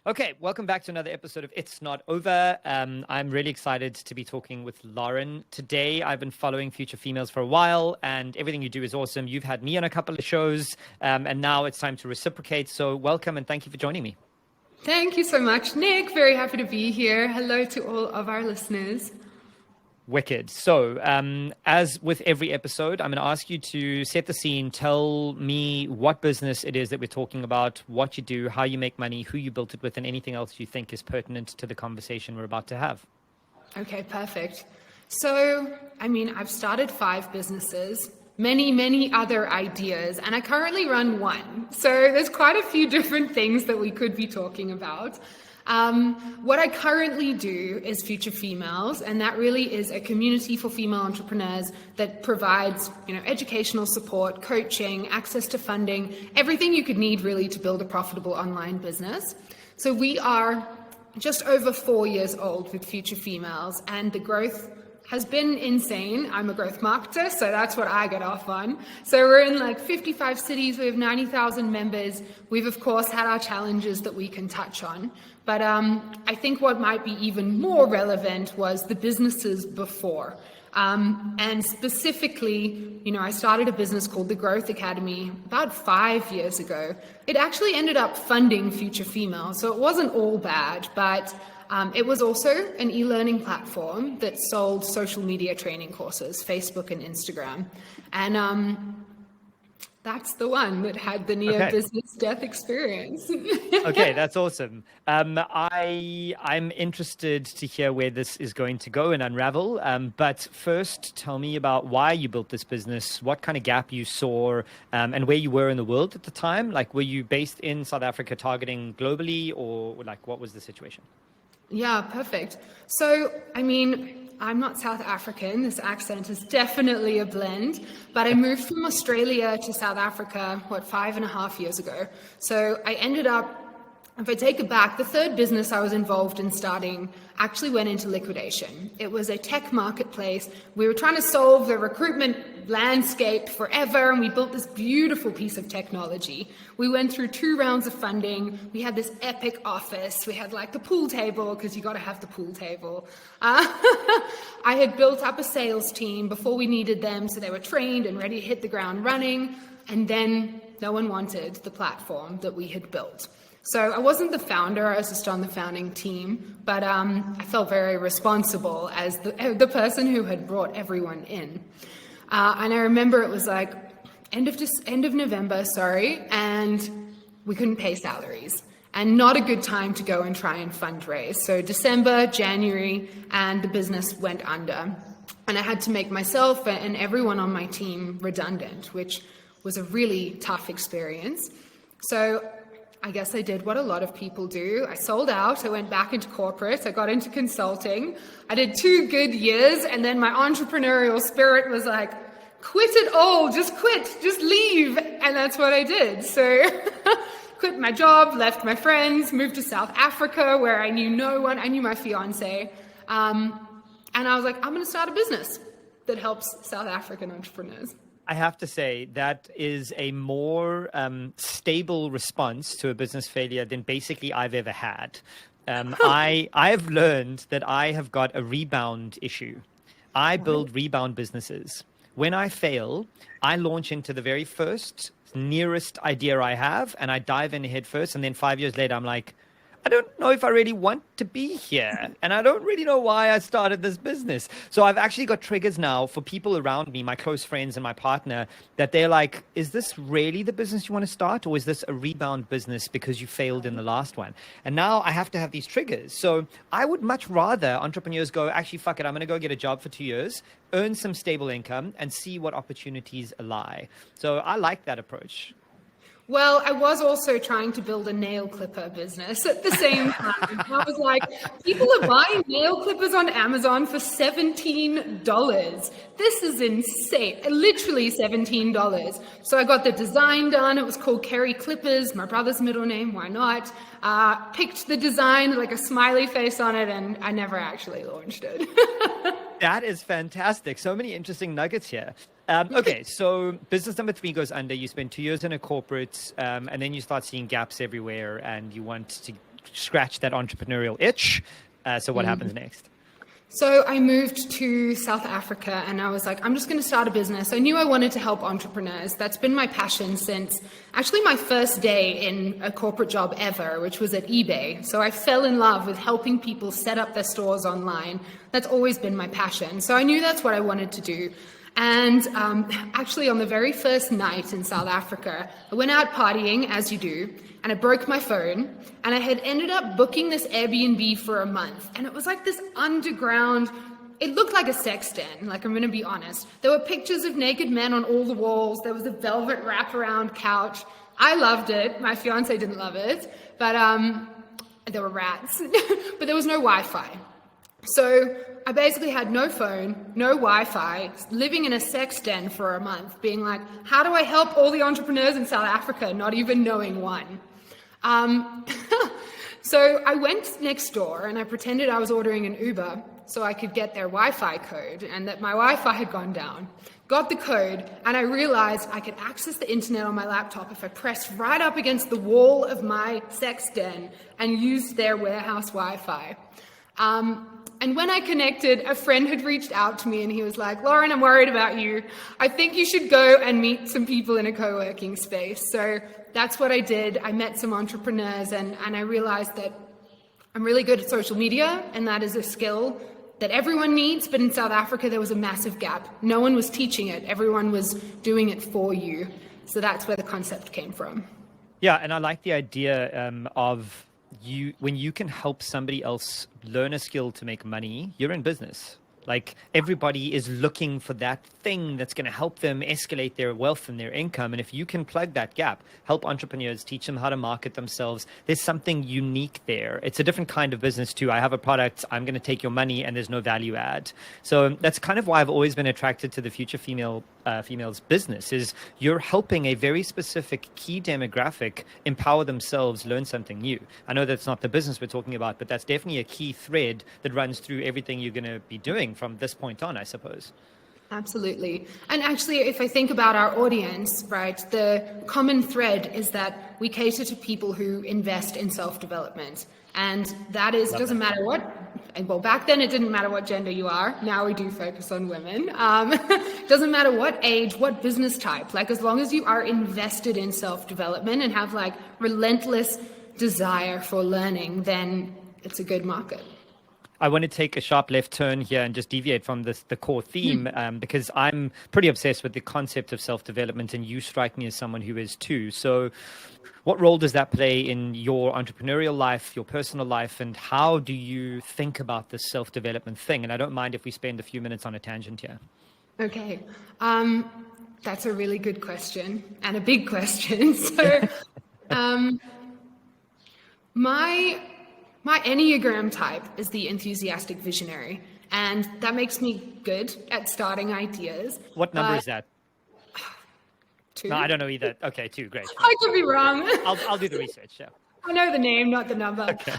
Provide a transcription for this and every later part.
Okay, welcome back to another episode of It's Not Over. I'm really excited to be talking with Lauren today. I've been following Future Females for a while, and everything you do is awesome. You've had me on a couple of shows, and now it's time to reciprocate. So welcome, and thank you for joining me. Thank you so much, Nick. Very happy to be here. Hello to all of our listeners. Wicked. So, as with every episode, I'm going to ask you to set the scene. Tell me what business it is that we're talking about, what you do, how you make money, who you built it with, and anything else you think is pertinent to the conversation we're about to have. Okay, perfect. So, I've started 5 businesses, many other ideas, and I currently run one. So there's quite a few different things that we could be talking about. What I currently do is Future Females, and that really is a community for female entrepreneurs that provides, educational support, coaching, access to funding, everything you could need really to build a profitable online business. So we are just over 4 years old with Future Females, and the growth has been insane. I'm a growth marketer, so that's what I get off on. So we're in 55 cities, we have 90,000 members. We've of course had our challenges that we can touch on. But I think what might be even more relevant was the businesses before. And specifically, I started a business called the Growth Academy about 5 years ago. It actually ended up funding Future Females, so it wasn't all bad, but it was also an e-learning platform that sold social media training courses, Facebook and Instagram. And that's the one that had the near business death experience. Okay, that's awesome. I'm interested to hear where this is going to go and unravel. But first, tell me about why you built this business, what kind of gap you saw, and where you were in the world at the time. Were you based in South Africa targeting globally, or what was the situation? Yeah, perfect. So, I'm not South African. This accent is definitely a blend, but I moved from Australia to South Africa, 5.5 years ago. So I ended up, if I take it back, the third business I was involved in starting actually went into liquidation. It was a tech marketplace. We were trying to solve the recruitment landscape forever, and we built this beautiful piece of technology. We went through 2 rounds of funding. We had this epic office. We had the pool table, because you got to have the pool table. I had built up a sales team before we needed them, so they were trained and ready to hit the ground running. And then no one wanted the platform that we had built. So I wasn't the founder, I was just on the founding team, but I felt very responsible as the person who had brought everyone in. And I remember it was end of November, and we couldn't pay salaries. And not a good time to go and try and fundraise. So December, January, and the business went under. And I had to make myself and everyone on my team redundant, which was a really tough experience. So I guess I did what a lot of people do. I sold out, I went back into corporate, I got into consulting. I did 2 good years, and then my entrepreneurial spirit was quit it all, just quit, just leave. And that's what I did. So quit my job, left my friends, moved to South Africa where I knew no one. I knew my fiance. And I was I'm going to start a business that helps South African entrepreneurs. I have to say that is a more stable response to a business failure than basically I've ever had. I've learned that I have got a rebound issue. I build rebound businesses. When I fail, I launch into the very first nearest idea I have, and I dive in head first. And then 5 years later, I'm I don't know if I really want to be here. And I don't really know why I started this business. So I've actually got triggers now for people around me, my close friends and my partner, that they're is this really the business you want to start? Or is this a rebound business because you failed in the last one? And now I have to have these triggers. So I would much rather entrepreneurs go, actually, fuck it, I'm going to go get a job for 2 years, earn some stable income, and see what opportunities lie. So I like that approach. Well, I was also trying to build a nail clipper business at the same time. I was people are buying nail clippers on Amazon for $17. This is insane. Literally $17. So I got the design done. It was called Kerry Clippers, my brother's middle name. Why not? Picked the design, a smiley face on it, and I never actually launched it. That is fantastic. So many interesting nuggets here. Okay, so business number 3 goes under. You spend 2 years in a corporate, and then you start seeing gaps everywhere, and you want to scratch that entrepreneurial itch. So what happens next? So I moved to South Africa and I was like, I'm just going to start a business. I knew I wanted to help entrepreneurs. That's been my passion since actually my first day in a corporate job ever, which was at eBay. So I fell in love with helping people set up their stores online. That's always been my passion. So I knew that's what I wanted to do. And actually on the very first night in South Africa, I went out partying, as you do, and I broke my phone, and I had ended up booking this Airbnb for a month. And it was like this underground, it looked like a sex den, like I'm gonna be honest. There were pictures of naked men on all the walls. There was a velvet wraparound couch. I loved it. My fiance didn't love it, but there were rats, but there was no Wi-Fi. So I basically had no phone, no Wi-Fi, living in a sex den for a month, being like, how do I help all the entrepreneurs in South Africa, not even knowing one? So I went next door and I pretended I was ordering an Uber so I could get their Wi-Fi code and that my Wi-Fi had gone down. Got the code and I realized I could access the internet on my laptop if I pressed right up against the wall of my sex den and used their warehouse Wi-Fi. And when I connected, a friend had reached out to me and he was like, Lauren, I'm worried about you. I think you should go and meet some people in a co-working space. So that's what I did. I met some entrepreneurs and I realized that I'm really good at social media and that is a skill that everyone needs. But in South Africa, there was a massive gap. No one was teaching it. Everyone was doing it for you. So that's where the concept came from. Yeah, and I like the idea of when you can help somebody else learn a skill to make money, you're in business. Like everybody is looking for that thing that's going to help them escalate their wealth and their income. And if you can plug that gap, help entrepreneurs, teach them how to market themselves, there's something unique there. It's a different kind of business too. I have a product, I'm going to take your money and there's no value add. So that's kind of why I've always been attracted to the Future Females business is you're helping a very specific key demographic empower themselves, learn something new. I know that's not the business we're talking about, but that's definitely a key thread that runs through everything you're going to be doing from this point on, I suppose. Absolutely. And actually, if I think about our audience, right, the common thread is that we cater to people who invest in self-development. And that is, doesn't matter what, well, back then it didn't matter what gender you are. Now we do focus on women. Doesn't matter what age, what business type, like as long as you are invested in self-development and have like relentless desire for learning, then it's a good market. I want to take a sharp left turn here and just deviate from the core theme because I'm pretty obsessed with the concept of self-development and you strike me as someone who is too. So what role does that play in your entrepreneurial life, your personal life, and how do you think about this self-development thing? And I don't mind if we spend a few minutes on a tangent here. Okay. That's a really good question and a big question. So my Enneagram type is the enthusiastic visionary, and that makes me good at starting ideas. What number is that? 2. No, I don't know either. Okay, 2, great. I could be wrong. I'll do the research, yeah. I know the name, not the number. Okay.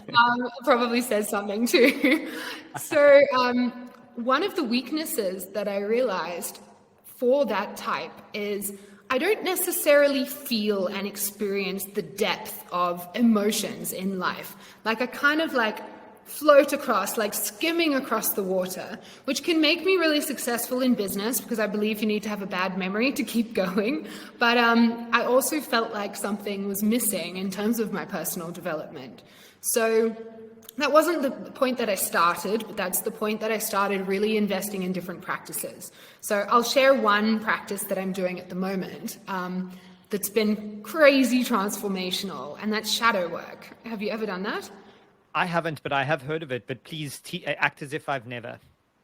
Probably says something too. So one of the weaknesses that I realized for that type is I don't necessarily feel and experience the depth of emotions in life. Like I kind of like float across, like skimming across the water, which can make me really successful in business because I believe you need to have a bad memory to keep going. But I also felt like something was missing in terms of my personal development. So that wasn't the point that I started, but that's the point that I started really investing in different practices. So I'll share one practice that I'm doing at the moment that's been crazy transformational, and that's shadow work. Have you ever done that? I haven't, but I have heard of it, but please act as if I've never.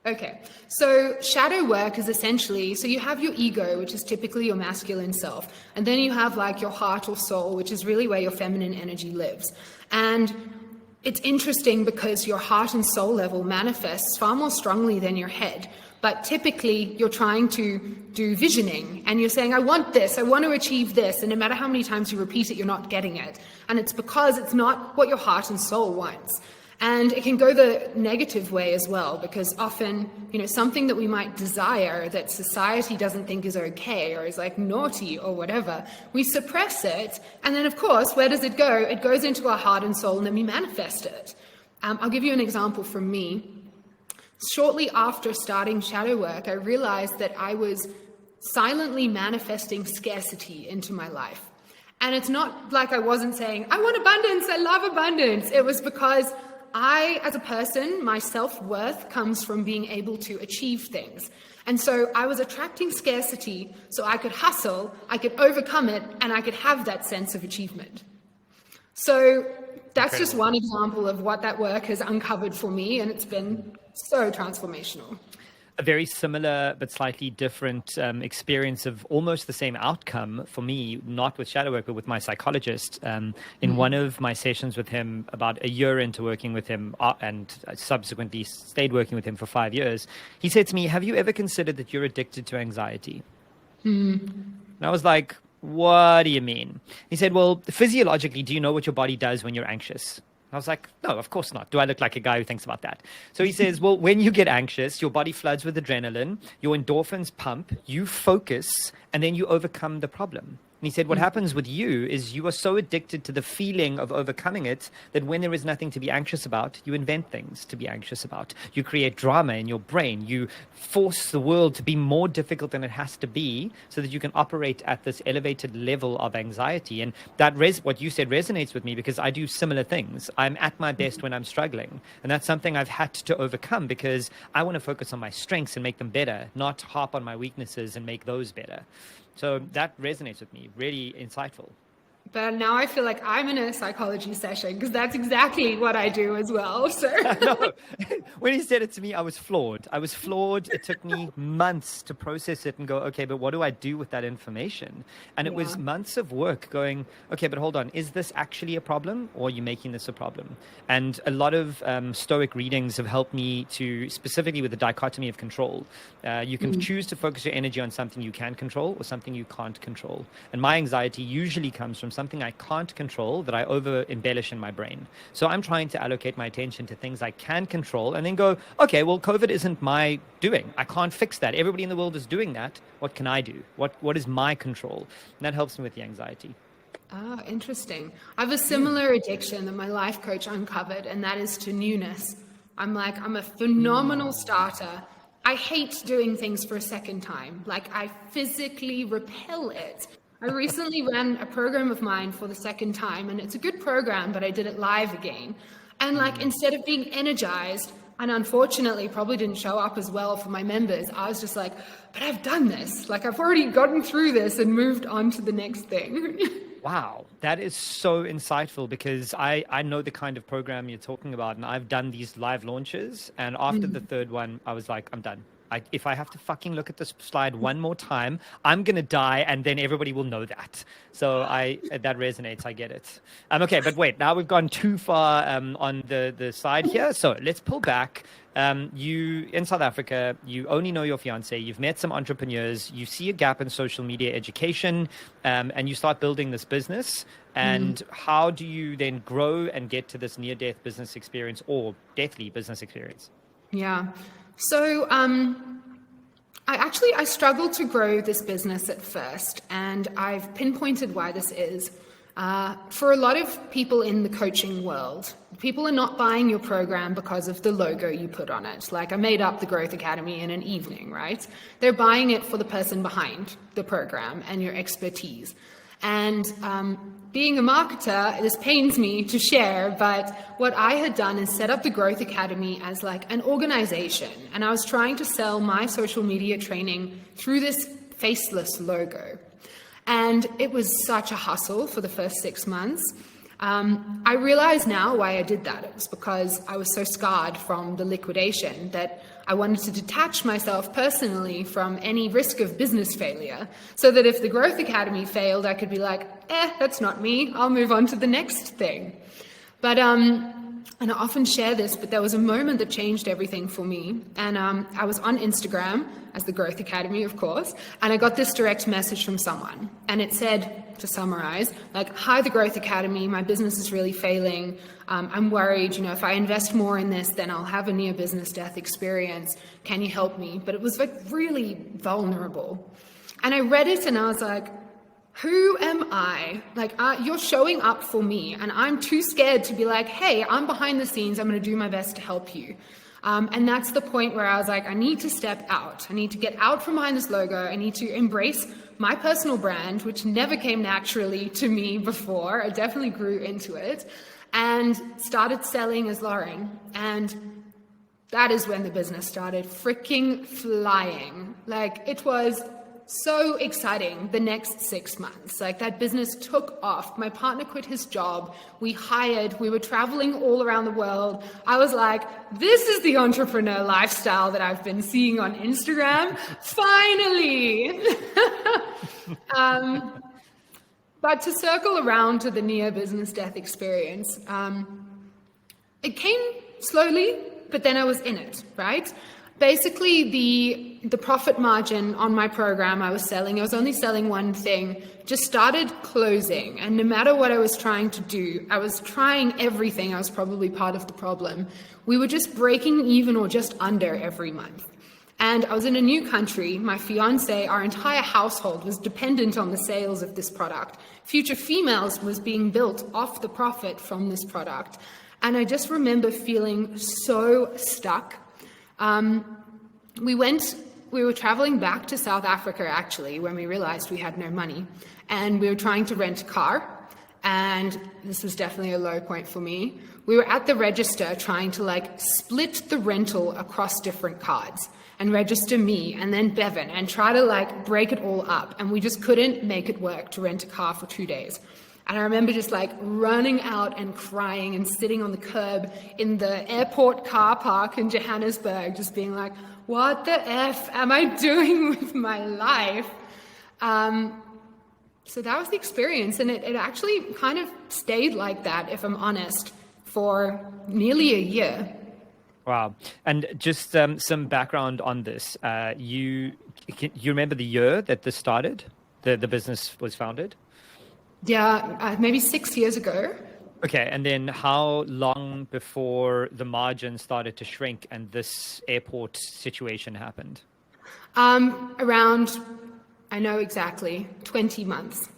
Okay, so shadow work is essentially, so you have your ego, which is typically your masculine self, and then you have like your heart or soul, which is really where your feminine energy lives. And it's interesting because your heart and soul level manifests far more strongly than your head. But typically you're trying to do visioning and you're saying, I want this, I want to achieve this. And no matter how many times you repeat it, you're not getting it. And it's because it's not what your heart and soul wants. And it can go the negative way as well, because often, something that we might desire that society doesn't think is okay or is like naughty or whatever, we suppress it. And then, of course, where does it go? It goes into our heart and soul, and then we manifest it. I'll give you an example from me. Shortly after starting shadow work, I realized that I was silently manifesting scarcity into my life. And it's not like I wasn't saying, I want abundance, I love abundance. It was because I, as a person, my self-worth comes from being able to achieve things. And so I was attracting scarcity so I could hustle, I could overcome it, and I could have that sense of achievement. So that's just one example of what that work has uncovered for me, and it's been so transformational. A very similar but slightly different experience of almost the same outcome for me, not with shadow work, but with my psychologist. In one of my sessions with him, about a year into working with him, and subsequently stayed working with him for 5 years, he said to me, have you ever considered that you're addicted to anxiety? And I was like, what do you mean? He said, well, physiologically, do you know what your body does when you're anxious? I was like, no, of course not. Do I look like a guy who thinks about that? So he says, well, when you get anxious, your body floods with adrenaline, your endorphins pump, you focus, and then you overcome the problem. And he said, what happens with you is you are so addicted to the feeling of overcoming it that when there is nothing to be anxious about, you invent things to be anxious about. You create drama in your brain. You force the world to be more difficult than it has to be so that you can operate at this elevated level of anxiety. And that what you said resonates with me, because I do similar things. I'm at my best when I'm struggling. And that's something I've had to overcome, because I want to focus on my strengths and make them better, not harp on my weaknesses and make those better. So that resonates with me, really insightful. But now I feel like I'm in a psychology session, because that's exactly what I do as well. So No, when he said it to me, I was floored. It took me months to process it and go, okay, but what do I do with that information? And it was months of work going, okay, but hold on, is this actually a problem, or are you making this a problem? And a lot of Stoic readings have helped me to, specifically with the dichotomy of control. You can choose to focus your energy on something you can control or something you can't control. And my anxiety usually comes from something I can't control that I over embellish in my brain. So I'm trying to allocate my attention to things I can control and then go, okay, well, COVID isn't my doing. I can't fix that. Everybody in the world is doing that. What can I do? What is my control? And that helps me with the anxiety. Ah, interesting. I have a similar addiction that my life coach uncovered, and that is to newness. I'm a phenomenal starter. I hate doing things for a second time. Like, I physically repel it. I recently ran a program of mine for the second time, and it's a good program, but I did it live again. And instead of being energized, and unfortunately probably didn't show up as well for my members, I was just like, but I've done this. Like, I've already gotten through this and moved on to the next thing. Wow, that is so insightful, because I know the kind of program you're talking about, and I've done these live launches, and after the third one, I was like, I'm done. If I have to fucking look at this slide one more time, I'm going to die, and then everybody will know that. So that resonates. I get it. Okay, but wait, now we've gone too far on the side here. So let's pull back. You, in South Africa, you only know your fiance, you've met some entrepreneurs, you see a gap in social media education, and you start building this business. And how do you then grow and get to this near-death business experience, or deathly business experience? Yeah. So I struggled to grow this business at first, and I've pinpointed why this is. For a lot of people in the coaching world, people are not buying your program because of the logo you put on it. Like, I made up the Growth Academy in an evening, right? They're buying it for the person behind the program and your expertise. And being a marketer, this pains me to share, but what I had done is set up the Growth Academy as like an organization. And I was trying to sell my social media training through this faceless logo. And it was such a hustle for the first 6 months. I realize now why I did that. It was because I was so scarred from the liquidation that I wanted to detach myself personally from any risk of business failure, so that if the Growth Academy failed, I could be like, that's not me. I'll move on to the next thing. But, and I often share this, but there was a moment that changed everything for me. And I was on Instagram as the Growth Academy, of course, and I got this direct message from someone. And it said, to summarize, like, hi, the Growth Academy, my business is really failing. I'm worried, if I invest more in this, then I'll have a near business death experience. Can you help me? But it was like really vulnerable. And I read it and I was like, who am I? Like, you're showing up for me and I'm too scared to be like, hey, I'm behind the scenes. I'm going to do my best to help you. And that's the point where I was like, I need to step out. I need to get out from behind this logo. I need to embrace my personal brand, which never came naturally to me before. I definitely grew into it and started selling as Lauren. And that is when the business started freaking flying. Like, it was so exciting the next 6 months. Like, that business took off. My partner quit his job. We were traveling all around the world. I was like, this is the entrepreneur lifestyle that I've been seeing on Instagram. Finally. But to circle around to the near business death experience, it came slowly, but then I was in it, right? Basically, the profit margin on my program I was only selling one thing, just started closing. And no matter what I was trying to do, I was trying everything. I was probably part of the problem. We were just breaking even or just under every month. And I was in a new country. My fiance, our entire household was dependent on the sales of this product. Future Females was being built off the profit from this product. And I just remember feeling so stuck. We were traveling back to South Africa, actually, when we realized we had no money, and we were trying to rent a car. And this was definitely a low point for me. We were at the register trying to split the rental across different cards and register me and then Bevan and try to break it all up. And we just couldn't make it work to rent a car for 2 days. And I remember just running out and crying and sitting on the curb in the airport car park in Johannesburg, just being like, what the F am I doing with my life? So that was the experience. And it actually kind of stayed like that, if I'm honest, for nearly a year. Wow. And just some background on this. You remember the year that this started, the business was founded? Yeah, maybe 6 years ago. Okay, and then how long before the margin started to shrink and this airport situation happened? Around, I know exactly, 20 months.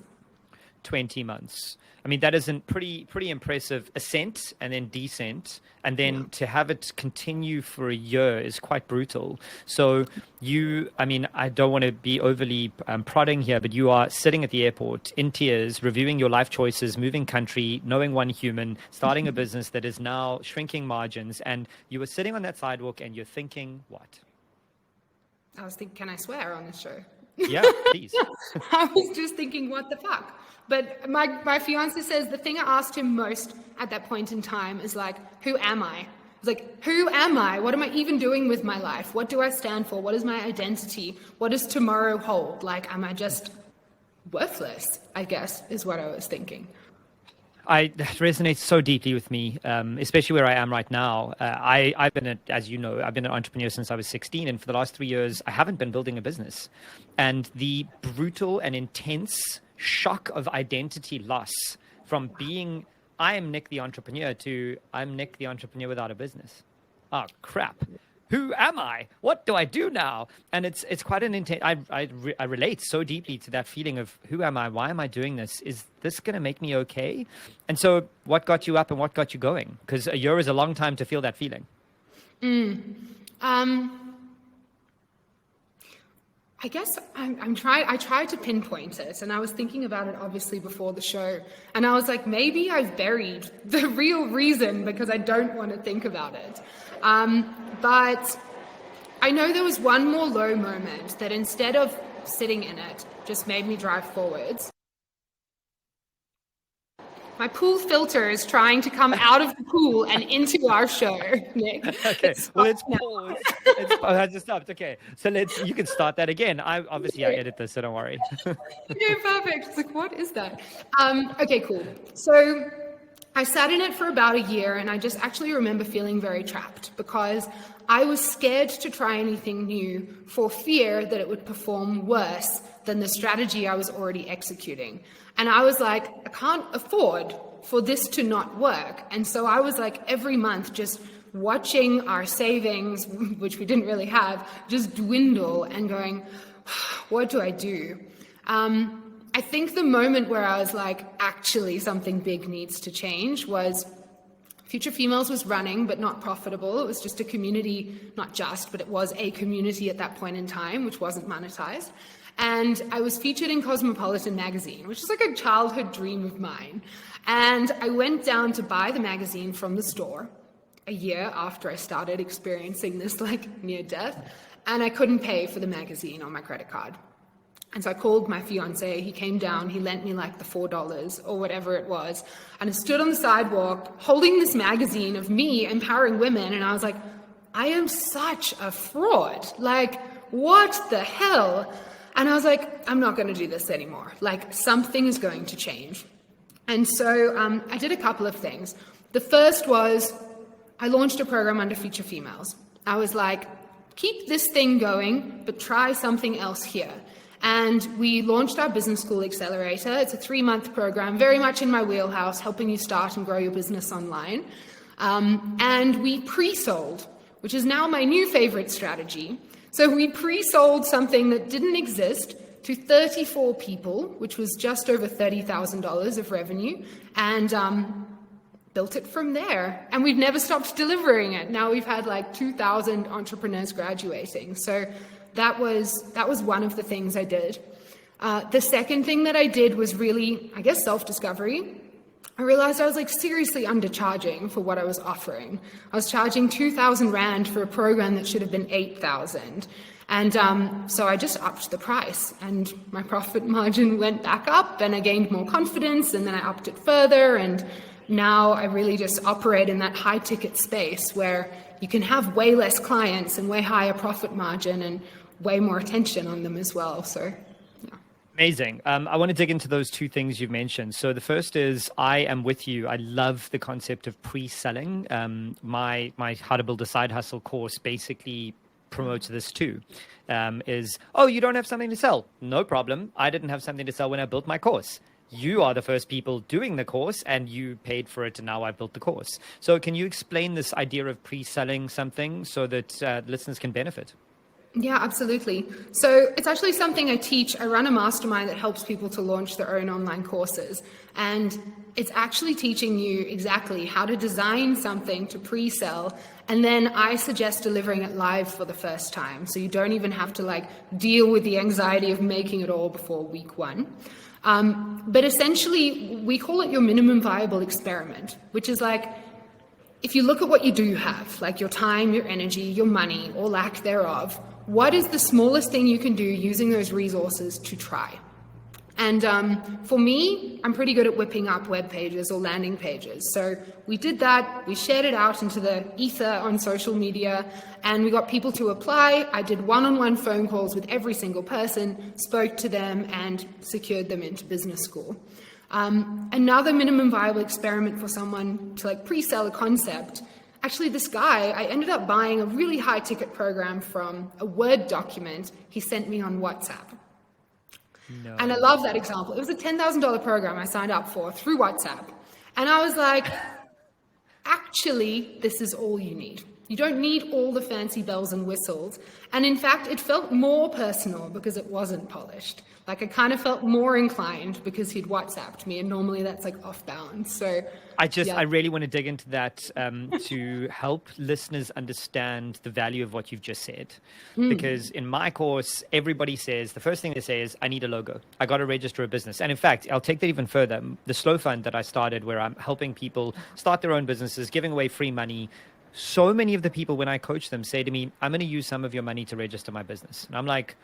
20 months. I mean, that is a pretty impressive ascent and then descent. And then to have it continue for a year is quite brutal. So I don't want to be overly prodding here, but you are sitting at the airport in tears, reviewing your life choices, moving country, knowing one human, starting a business that is now shrinking margins. And you were sitting on that sidewalk and you're thinking, what? I was thinking, can I swear on this show? Yeah, please. I was just thinking, what the fuck? But my fiance says the thing I asked him most at that point in time is who am I? I was like, who am I? What am I even doing with my life? What do I stand for? What is my identity? What does tomorrow hold? Am I just worthless, I guess, is what I was thinking. That resonates so deeply with me, especially where I am right now. I've been, as you know, I've been an entrepreneur since I was 16. And for the last 3 years, I haven't been building a business. And the brutal and intense shock of identity loss from being, I am Nick the entrepreneur, to I'm Nick the entrepreneur without a business. Oh, crap. Who am I? What do I do now? And it's quite an intense, I relate so deeply to that feeling of who am I? Why am I doing this? Is this going to make me okay? And so what got you up and what got you going? Because a year is a long time to feel that feeling. I guess I tried to pinpoint it, and I was thinking about it obviously before the show, and I was like, maybe I've buried the real reason because I don't want to think about it. But I know there was one more low moment that instead of sitting in it, just made me drive forwards. My pool filter is trying to come out of the pool and into our show, Nick. Okay, well, let's pause. I just stopped. Okay, so you can start that again. I edit this, so don't worry. Okay, perfect. It's what is that? Okay, cool. So I sat in it for about a year, and I just actually remember feeling very trapped because I was scared to try anything new for fear that it would perform worse than the strategy I was already executing. And I was like, I can't afford for this to not work. And so I was like every month just watching our savings, which we didn't really have, just dwindle and going, what do I do? I think the moment where I was like, actually something big needs to change was Future Females was running, but not profitable. It was just a community, not just, but it was a community at that point in time, which wasn't monetized. And I was featured in Cosmopolitan magazine, which is like a childhood dream of mine. And I went down to buy the magazine from the store a year after I started experiencing this like near death, and I couldn't pay for the magazine on my credit card. And so I called my fiance, he came down, he lent me like the $4 or whatever it was, and I stood on the sidewalk holding this magazine of me empowering women, and I was like, I am such a fraud. Like, what the hell? And I was like, I'm not going to do this anymore. Like, something is going to change. And so I did a couple of things. The first was I launched a program under Future Females. I was like, keep this thing going, but try something else here. And we launched our Business School Accelerator. It's a 3-month program, very much in my wheelhouse, helping you start and grow your business online. And we pre-sold, which is now my new favorite strategy. So we pre-sold something that didn't exist to 34 people, which was just over $30,000 of revenue, and built it from there. And we've never stopped delivering it. Now we've had like 2,000 entrepreneurs graduating. So that was one of the things I did. The second thing that I did was really, I guess, self-discovery. I realized I was like seriously undercharging for what I was offering. I was charging 2,000 Rand for a program that should have been 8,000. And so I just upped the price, and my profit margin went back up, and I gained more confidence, and then I upped it further. And now I really just operate in that high ticket space where you can have way less clients and way higher profit margin and way more attention on them as well. So, yeah. Amazing. I want to dig into those two things you've mentioned. So the first is I am with you. I love the concept of pre-selling. My How to Build a Side Hustle course basically promotes this too. You don't have something to sell? No problem. I didn't have something to sell when I built my course. You are the first people doing the course, and you paid for it, and now I've built the course. So can you explain this idea of pre-selling something so that listeners can benefit? Yeah, absolutely. So it's actually something I teach. I run a mastermind that helps people to launch their own online courses. And it's actually teaching you exactly how to design something to pre-sell. And then I suggest delivering it live for the first time. So you don't even have to like deal with the anxiety of making it all before week 1. But essentially, we call it your minimum viable experiment, which is like, if you look at what you do have, like your time, your energy, your money, or lack thereof, what is the smallest thing you can do using those resources to try? And for me, I'm pretty good at whipping up web pages or landing pages. So we did that. We shared it out into the ether on social media, and we got people to apply. I did one-on-one phone calls with every single person, spoke to them, and secured them into business school. Another minimum viable experiment for someone to like pre-sell a concept. Actually, this guy, I ended up buying a really high ticket program from a Word document he sent me on WhatsApp. No. And I love that example. It was a $10,000 program I signed up for through WhatsApp. And I was like, actually, this is all you need. You don't need all the fancy bells and whistles. And in fact, it felt more personal because it wasn't polished. Like I kind of felt more inclined because he'd WhatsApped me, and normally that's like off bounds. So I really want to dig into that to help listeners understand the value of what you've just said. Because in my course, everybody says, the first thing they say is, I need a logo. I got to register a business. And in fact, I'll take that even further. The Slow Fund that I started, where I'm helping people start their own businesses, giving away free money. So many of the people, when I coach them, say to me, I'm going to use some of your money to register my business. And I'm like,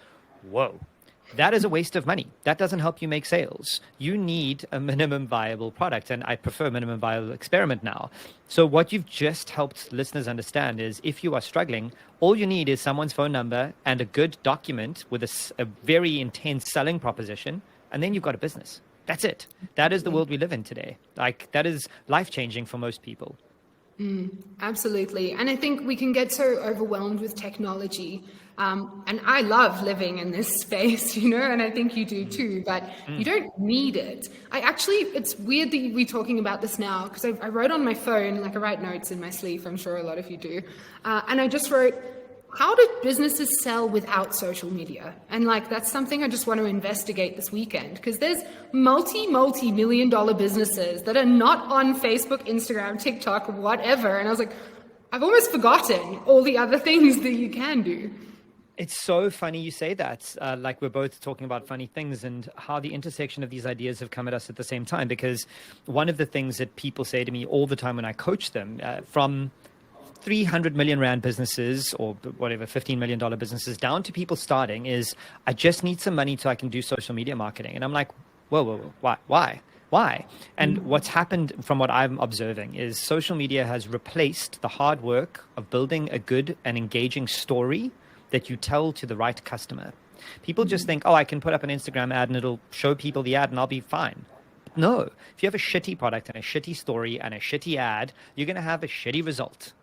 whoa. That is a waste of money. That doesn't help you make sales. You need a minimum viable product, and I prefer minimum viable experiment now. So what you've just helped listeners understand is if you are struggling, all you need is someone's phone number and a good document with a very intense selling proposition, and then you've got a business. That's it. That is the world we live in today. Like, that is life-changing for most people. Absolutely. And I think we can get so overwhelmed with technology. And I love living in this space, and I think you do too, but you don't need it. It's weird that we're talking about this now, because I wrote on my phone, like I write notes in my sleeve, I'm sure a lot of you do. And I just wrote, how do businesses sell without social media? And that's something I just want to investigate this weekend, because there's multi-million dollar businesses that are not on Facebook, Instagram, TikTok, whatever. And I was like, I've almost forgotten all the other things that you can do. It's so funny you say that, like we're both talking about funny things and how the intersection of these ideas have come at us at the same time. Because one of the things that people say to me all the time when I coach them, from 300 million rand businesses or whatever, $15 million businesses down to people starting, is I just need some money so I can do social media marketing. And I'm like, whoa, why? And what's happened from what I'm observing is social media has replaced the hard work of building a good and engaging story that you tell to the right customer. People just think, I can put up an Instagram ad and it'll show people the ad and I'll be fine. No, if you have a shitty product and a shitty story and a shitty ad, you're going to have a shitty result.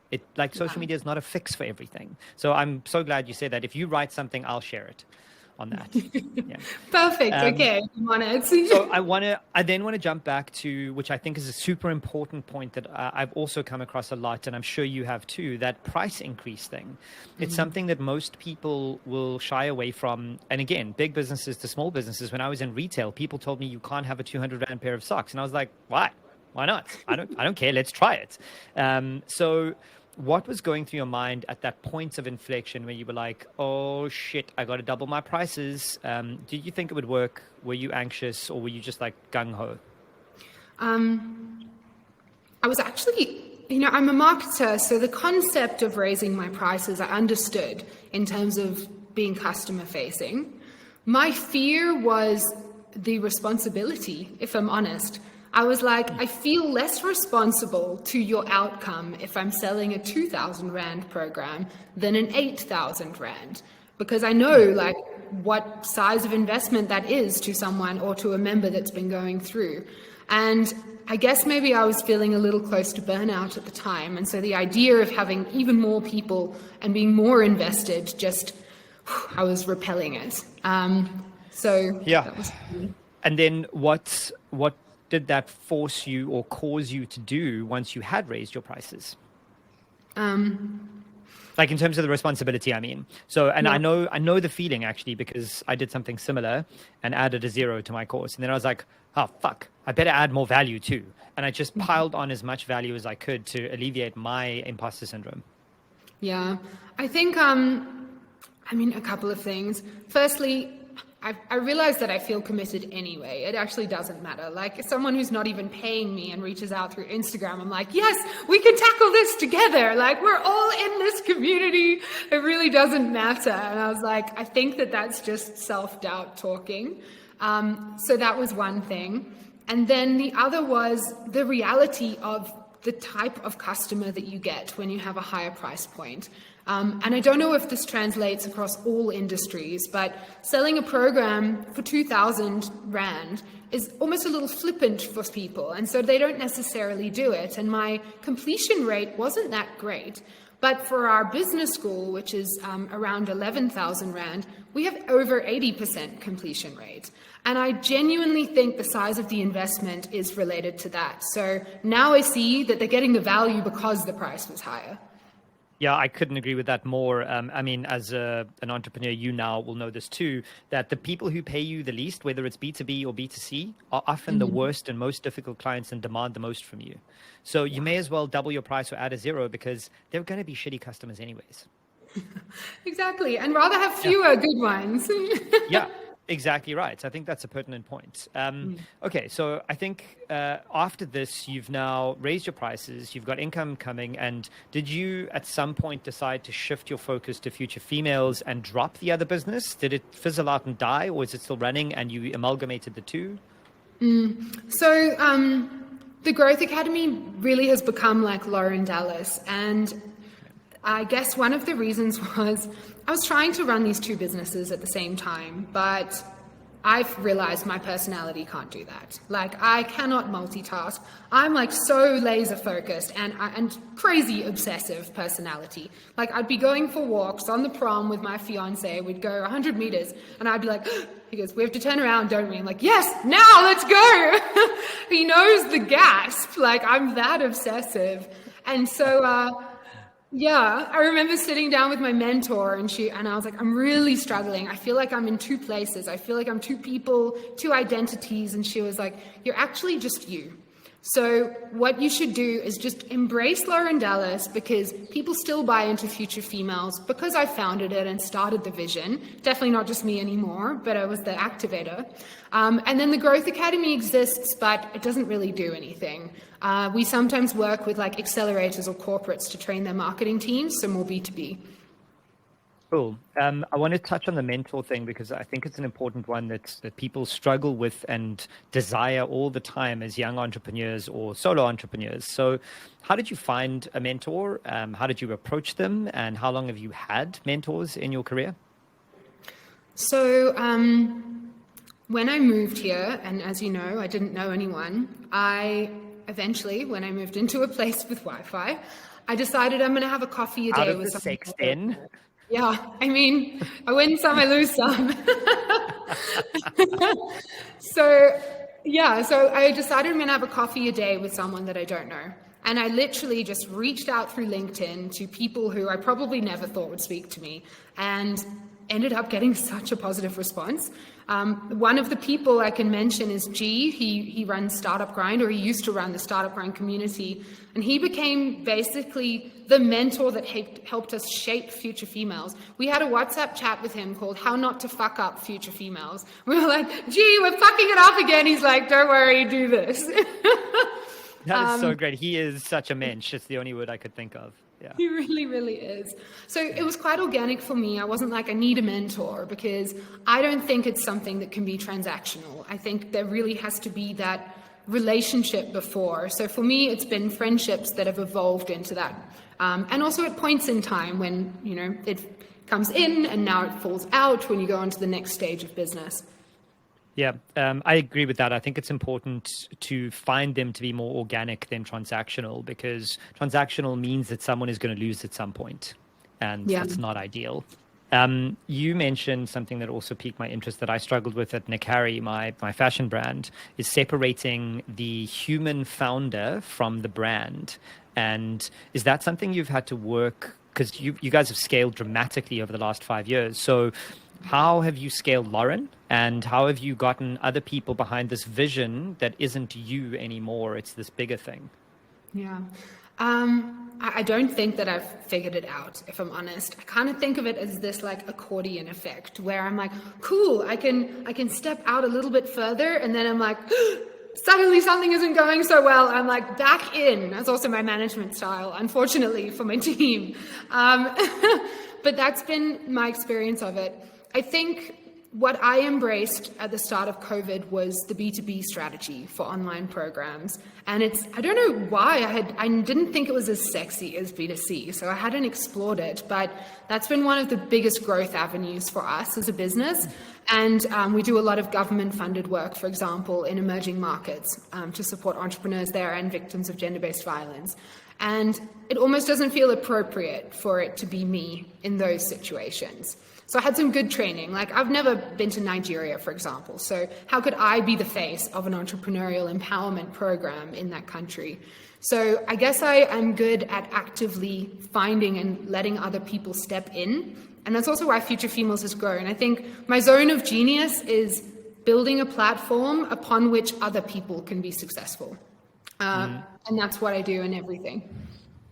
Social media is not a fix for everything. So I'm so glad you said that. If you write something, I'll share it on that. Yeah. Perfect. Okay. I'm on it. So I then want to jump back to, which I think is a super important point that I've also come across a lot, and I'm sure you have too, that price increase thing. It's something that most people will shy away from. And again, big businesses to small businesses. When I was in retail, people told me you can't have a 200 rand pair of socks. And I was like, why? Why not? I don't care. Let's try it. So what was going through your mind at that point of inflection where you were like, oh shit, I got to double my prices? Did you think it would work? Were you anxious, or were you just like gung ho? I was actually, I'm a marketer, so the concept of raising my prices I understood in terms of being customer facing. My fear was the responsibility, if I'm honest. I was like, I feel less responsible to your outcome if I'm selling a 2,000 Rand program than an 8,000 Rand, because I know what size of investment that is to someone or to a member that's been going through. And I guess maybe I was feeling a little close to burnout at the time. And so the idea of having even more people and being more invested, I was repelling it. Yeah. And then what did that force you or cause you to do once you had raised your prices? Like in terms of the responsibility, I mean. So, and yeah. I know the feeling actually, because I did something similar and added a 0 to my course. And then I was like, oh, fuck, I better add more value too. And I just piled on as much value as I could to alleviate my imposter syndrome. Yeah, I think, a couple of things. Firstly, I realized that I feel committed anyway. It actually doesn't matter. Like someone who's not even paying me and reaches out through Instagram, I'm like, yes, we can tackle this together. Like we're all in this community. It really doesn't matter. And I was like, I think that that's just self-doubt talking. So that was one thing. And then the other was the reality of the type of customer that you get when you have a higher price point. And I don't know if this translates across all industries, but selling a program for 2,000 Rand is almost a little flippant for people. And so they don't necessarily do it. And my completion rate wasn't that great. But for our business school, which is around 11,000 Rand, we have over 80% completion rate. And I genuinely think the size of the investment is related to that. So now I see that they're getting the value because the price was higher. Yeah, I couldn't agree with that more. As an entrepreneur, you now will know this too, that the people who pay you the least, whether it's B2B or B2C, are often the worst and most difficult clients and demand the most from you. So you may as well double your price or add a 0 because they're going to be shitty customers anyways. Exactly. And rather have fewer good ones. Yeah. Exactly right. I think that's a pertinent point. Okay, so I think after this, you've now raised your prices, you've got income coming, and did you at some point decide to shift your focus to future females and drop the other business? Did it fizzle out and die, or is it still running and you amalgamated the two? So the Growth Academy really has become like Lauren Dallas, and I guess one of the reasons was I was trying to run these two businesses at the same time, but I've realized my personality can't do that. Like, I cannot multitask. I'm like so laser focused and crazy obsessive personality. Like, I'd be going for walks on the prom with my fiance. We'd go 100 meters and I'd be like, he goes, we have to turn around, don't we? I'm like, yes, now let's go. He knows the gasp. Like, I'm that obsessive. And so, yeah, I remember sitting down with my mentor and I was like, I'm really struggling. I feel like I'm in two places. I feel like I'm two people, two identities. And she was like, you're actually just you. So what you should do is just embrace Lauren Dallas, because people still buy into Future Females because I founded it and started the vision. Definitely not just me anymore, but I was the activator. And then the Growth Academy exists, but it doesn't really do anything. We sometimes work with like accelerators or corporates to train their marketing teams, so more B2B. Cool. I want to touch on the mentor thing because I think it's an important one that people struggle with and desire all the time as young entrepreneurs or solo entrepreneurs. So how did you find a mentor? How did you approach them? And how long have you had mentors in your career? So when I moved here, and as you know, I didn't know anyone, eventually, when I moved into a place with Wi-Fi, I decided I'm going to have a coffee a day with someone. Sex den. Yeah, I mean, I win some, I lose some. So I decided I'm going to have a coffee a day with someone that I don't know. And I literally just reached out through LinkedIn to people who I probably never thought would speak to me, and ended up getting such a positive response. One of the people I can mention is G. He runs Startup Grind, or he used to run the Startup Grind community. And he became basically the mentor that helped us shape Future Females. We had a WhatsApp chat with him called How Not to Fuck Up Future Females. We were like, G, we're fucking it up again. He's like, don't worry, do this. That is so great. He is such a mensch. It's the only word I could think of. Yeah. He really, really is. So it was quite organic for me. I wasn't like, I need a mentor, because I don't think it's something that can be transactional. I think there really has to be that relationship before. So for me, it's been friendships that have evolved into that. And also at points in time when, you know, it comes in and now it falls out when you go on to the next stage of business. Yeah, I agree with that. I think it's important to find them to be more organic than transactional, because transactional means that someone is going to lose at some point, and that's not ideal. You mentioned something that also piqued my interest that I struggled with at Nakari, my fashion brand, is separating the human founder from the brand. And is that something you've had to work, because you guys have scaled dramatically over the last 5 years. So how have you scaled Lauren, and how have you gotten other people behind this vision that isn't you anymore? It's this bigger thing. Yeah. I don't think that I've figured it out, if I'm honest. I kind of think of it as this like accordion effect where I'm like, cool, I can step out a little bit further, and then I'm like, suddenly something isn't going so well. I'm like back in. That's also my management style, unfortunately, for my team. But that's been my experience of it. I think what I embraced at the start of COVID was the B2B strategy for online programs. And I don't know why, I didn't think it was as sexy as B2C, so I hadn't explored it, but that's been one of the biggest growth avenues for us as a business. And we do a lot of government-funded work, for example, in emerging markets to support entrepreneurs there and victims of gender-based violence. And it almost doesn't feel appropriate for it to be me in those situations. So I had some good training. Like, I've never been to Nigeria, for example. So how could I be the face of an entrepreneurial empowerment program in that country? So I guess I am good at actively finding and letting other people step in. And that's also why Future Females has grown. I think my zone of genius is building a platform upon which other people can be successful. And that's what I do in everything.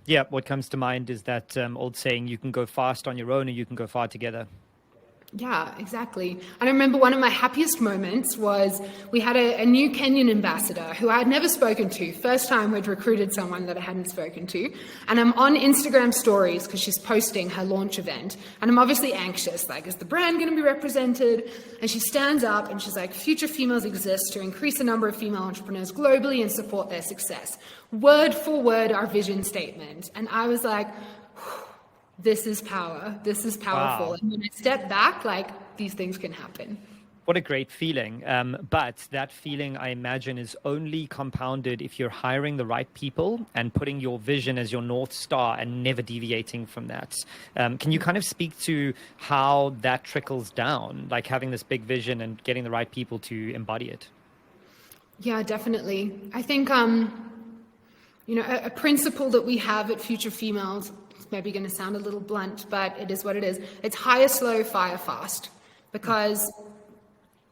Yeah, what comes to mind is that old saying, you can go fast on your own or you can go far together. Yeah, exactly. And I remember one of my happiest moments was we had a new Kenyan ambassador who I had never spoken to. First time we'd recruited someone that I hadn't spoken to. And I'm on Instagram stories because she's posting her launch event. And I'm obviously anxious, like, is the brand going to be represented? And she stands up and she's like, Future Females exist to increase the number of female entrepreneurs globally and support their success. Word for word, our vision statement. And I was like, this is power. This is powerful. Wow. And when I step back, like, these things can happen. What a great feeling. But that feeling, I imagine, is only compounded if you're hiring the right people and putting your vision as your North Star and never deviating from that. Can you kind of speak to how that trickles down, like having this big vision and getting the right people to embody it? Yeah, definitely. I think, a principle that we have at Future Females, it's maybe going to sound a little blunt, but it is what it is. It's hire slow, fire fast, because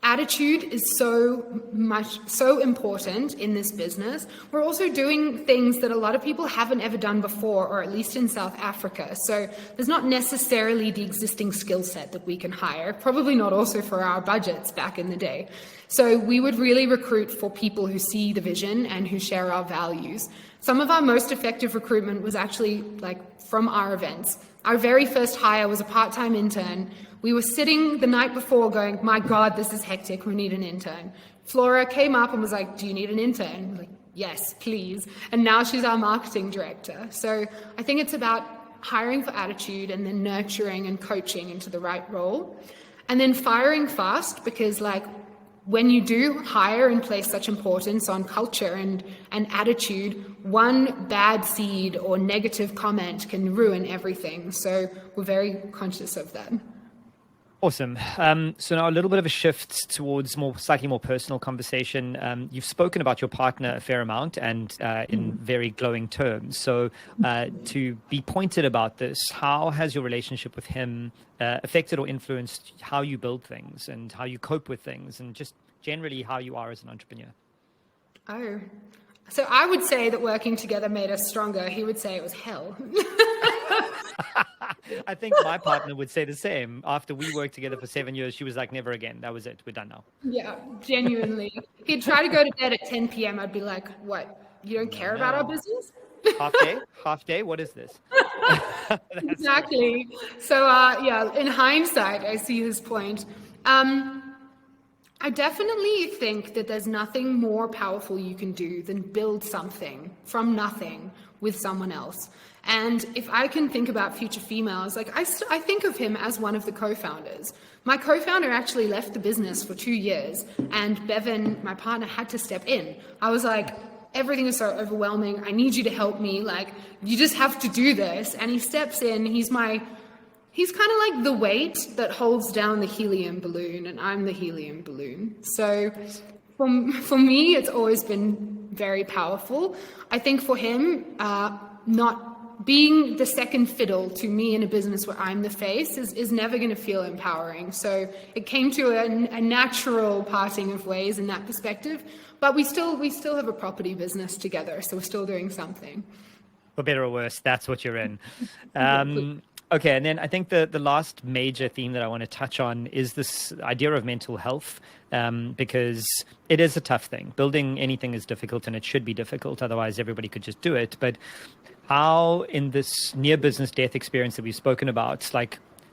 attitude is so important in this business. We're also doing things that a lot of people haven't ever done before, or at least in South Africa. So there's not necessarily the existing skill set that we can hire, probably not also for our budgets back in the day. So we would really recruit for people who see the vision and who share our values. Some of our most effective recruitment was actually from our events. Our very first hire was a part-time intern. We were sitting the night before going, my God, this is hectic. We need an intern. Flora came up and was like, do you need an intern? We're like, yes, please. And now she's our marketing director. So I think it's about hiring for attitude and then nurturing and coaching into the right role. And then firing fast, because when you do hire and place such importance on culture and attitude, one bad seed or negative comment can ruin everything. So we're very conscious of that. Awesome. So now a little bit of a shift towards slightly more personal conversation. You've spoken about your partner a fair amount and in very glowing terms. So to be pointed about this, how has your relationship with him affected or influenced how you build things and how you cope with things and just generally how you are as an entrepreneur? Oh, so I would say that working together made us stronger. He would say it was hell. I think my partner would say the same. After we worked together for 7 years, she was like, never again. That was it. We're done now. Yeah, genuinely. He'd try to go to bed at 10 p.m. I'd be like, what? You don't care about our business? Half day. What is this? Exactly. So, in hindsight, I see his point. I definitely think that there's nothing more powerful you can do than build something from nothing with someone else. And if I can think about Future Females, I think of him as one of the co-founders. My co-founder actually left the business for 2 years, and Bevan, my partner, had to step in. I was like, everything is so overwhelming. I need you to help me. You just have to do this. And he steps in. He's kind of like the weight that holds down the helium balloon, and I'm the helium balloon. So for me, it's always been very powerful. I think for him, not being the second fiddle to me in a business where I'm the face is never going to feel empowering. So it came to a natural parting of ways in that perspective. But we still have a property business together, so we're still doing something. For better or worse, that's what you're in. Okay, and then I think the last major theme that I want to touch on is this idea of mental health, because it is a tough thing. Building anything is difficult, and it should be difficult. Otherwise, everybody could just do it. But how, in this near business death experience that we've spoken about,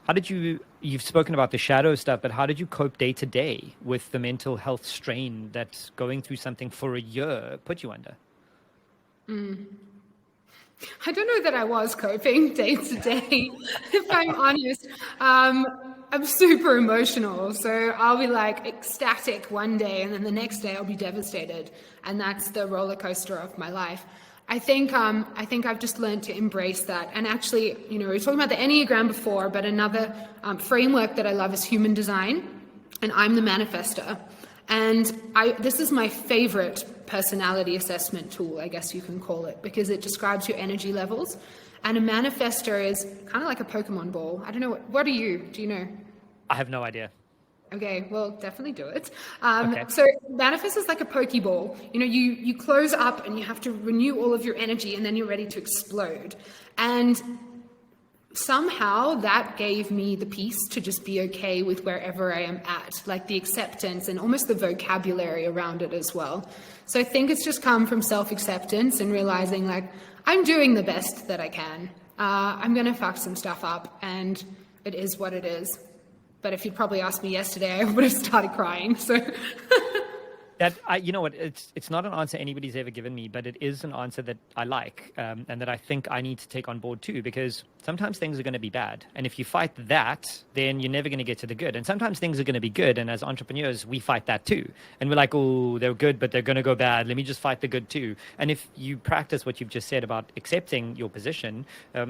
how did you've spoken about the shadow stuff, but how did you cope day to day with the mental health strain that going through something for a year put you under? I don't know that I was coping day to day, if I'm honest. I'm super emotional, so I'll be ecstatic one day, and then the next day I'll be devastated, and that's the roller coaster of my life. I think I've just learned to embrace that. And actually, we were talking about the Enneagram before, but another framework that I love is human design, and I'm the manifester. And this is my favorite personality assessment tool, I guess you can call it, because it describes your energy levels. And a manifester is kind of like a Pokemon ball. I don't know. What are you? Do you know? I have no idea. Okay, well, definitely do it. Okay. So manifest is like a Pokeball. You close up and you have to renew all of your energy, and then you're ready to explode. And somehow that gave me the peace to just be okay with wherever I am at, the acceptance and almost the vocabulary around it as well. So I think it's just come from self-acceptance and realizing I'm doing the best that I can. I'm going to fuck some stuff up, and it is what it is. But if you'd probably asked me yesterday, I would have started crying. So You know what, it's not an answer anybody's ever given me, but it is an answer that I like, and that I think I need to take on board too, because sometimes things are going to be bad. And if you fight that, then you're never going to get to the good. And sometimes things are going to be good. And as entrepreneurs, we fight that too. And we're like, oh, they're good, but they're going to go bad. Let me just fight the good too. And if you practice what you've just said about accepting your position,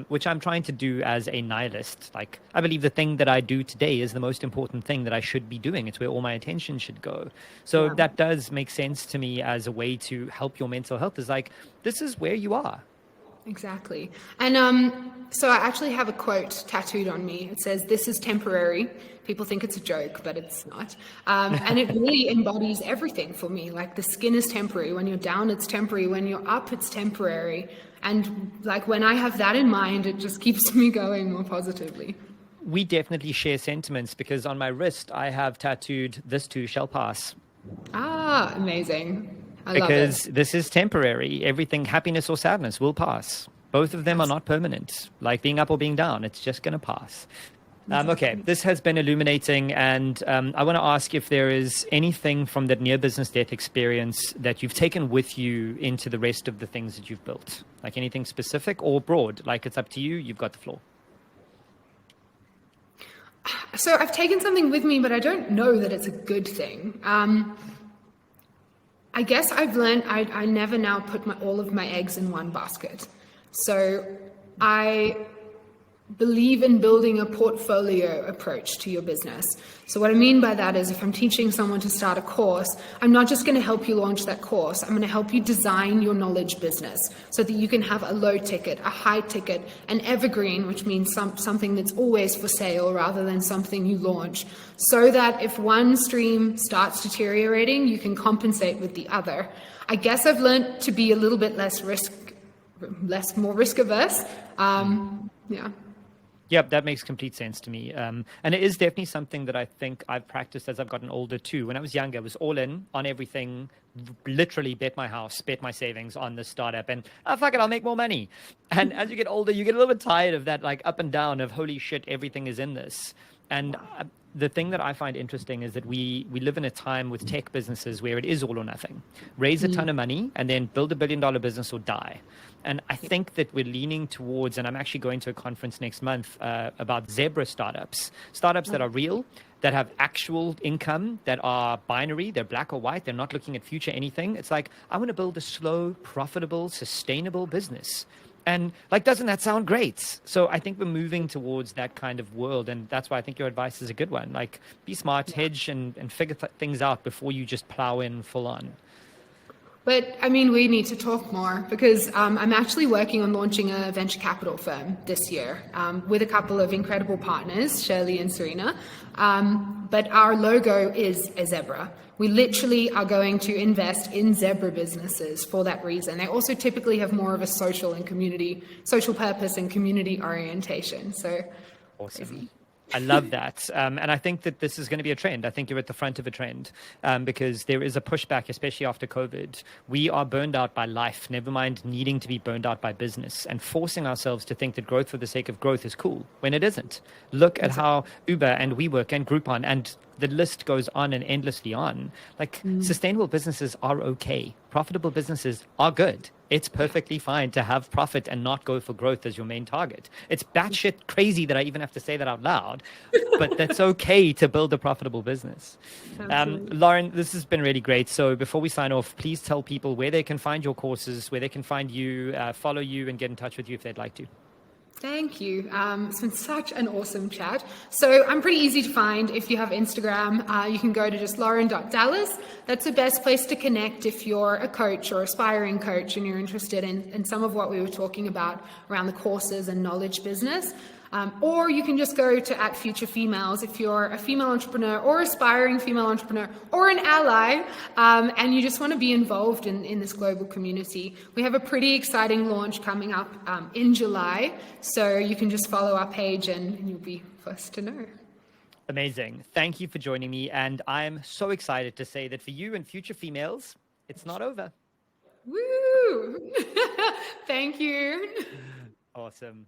which I'm trying to do as a nihilist, like I believe the thing that I do today is the most important thing that I should be doing. It's where all my attention should go. So that does make sense to me as a way to help your mental health, is like, this is where you are. Exactly. And so I actually have a quote tattooed on me. It says, "This is temporary." People think it's a joke, but it's not. And it really embodies everything for me. Like, the skin is temporary. When you're down, it's temporary. When you're up, it's temporary. And like, when I have that in mind, it just keeps me going more positively. We definitely share sentiments, because on my wrist, I have tattooed, "This too shall pass." Ah, amazing. I love it. Because this is temporary. Everything, happiness or sadness, will pass. Both of them are not permanent. Like being up or being down, it's just going to pass. Okay, this has been illuminating, and I want to ask if there is anything from that near business death experience that you've taken with you into the rest of the things that you've built. Like anything specific or broad. Like, it's up to you. You've got the floor. So I've taken something with me, but I don't know that it's a good thing. I guess I've learned I never now put all of my eggs in one basket. So I believe in building a portfolio approach to your business. So what I mean by that is, if I'm teaching someone to start a course, I'm not just going to help you launch that course. I'm going to help you design your knowledge business so that you can have a low ticket, a high ticket, an evergreen, which means something that's always for sale rather than something you launch, so that if one stream starts deteriorating, you can compensate with the other. I guess I've learned to be a little bit more risk averse. Yeah. Yep, that makes complete sense to me. And it is definitely something that I think I've practiced as I've gotten older too. When I was younger, I was all in on everything, literally bet my house, bet my savings on this startup, and fuck it, I'll make more money. And as you get older, you get a little bit tired of that, like up and down of, holy shit, everything is in this. And the thing that I find interesting is that we live in a time with tech businesses where it is all or nothing. Raise a ton of money and then build $1 billion business or die. And I think that we're leaning towards, and I'm actually going to a conference next month about zebra startups that are real, that have actual income, that are binary, they're black or white, they're not looking at future anything. It's like, I want to build a slow, profitable, sustainable business. And like, doesn't that sound great? So I think we're moving towards that kind of world. And that's why I think your advice is a good one. Like, be smart, hedge, and figure things out before you just plow in full on. But I mean, we need to talk more, because I'm actually working on launching a venture capital firm this year with a couple of incredible partners, Shirley and Serena. But our logo is a zebra. We literally are going to invest in zebra businesses for that reason. They also typically have more of a social purpose and community orientation. So awesome. Crazy. I love that. And I think that this is going to be a trend. I think you're at the front of a trend because there is a pushback, especially after COVID. We are burned out by life, never mind needing to be burned out by business, and forcing ourselves to think that growth for the sake of growth is cool when it isn't. Look at how Uber and WeWork and Groupon and the list goes on and endlessly on. Like, sustainable businesses are okay. Profitable businesses are good. It's perfectly fine to have profit and not go for growth as your main target. It's batshit crazy that I even have to say that out loud, but that's okay to build a profitable business. Lauren, this has been really great. So before we sign off, please tell people where they can find your courses, where they can find you, follow you, and get in touch with you if they'd like to. Thank you. It's been such an awesome chat. So I'm pretty easy to find. If you have Instagram, you can go to just lauren.dallas. That's the best place to connect if you're a coach or aspiring coach and you're interested in some of what we were talking about around the courses and knowledge business. Or you can just go to @FutureFemales if you're a female entrepreneur or aspiring female entrepreneur or an ally, and you just want to be involved in this global community. We have a pretty exciting launch coming up in July, so you can just follow our page and you'll be first to know. Amazing. Thank you for joining me. And I'm so excited to say that for you and Future Females, it's not over. Woo! Thank you. Awesome.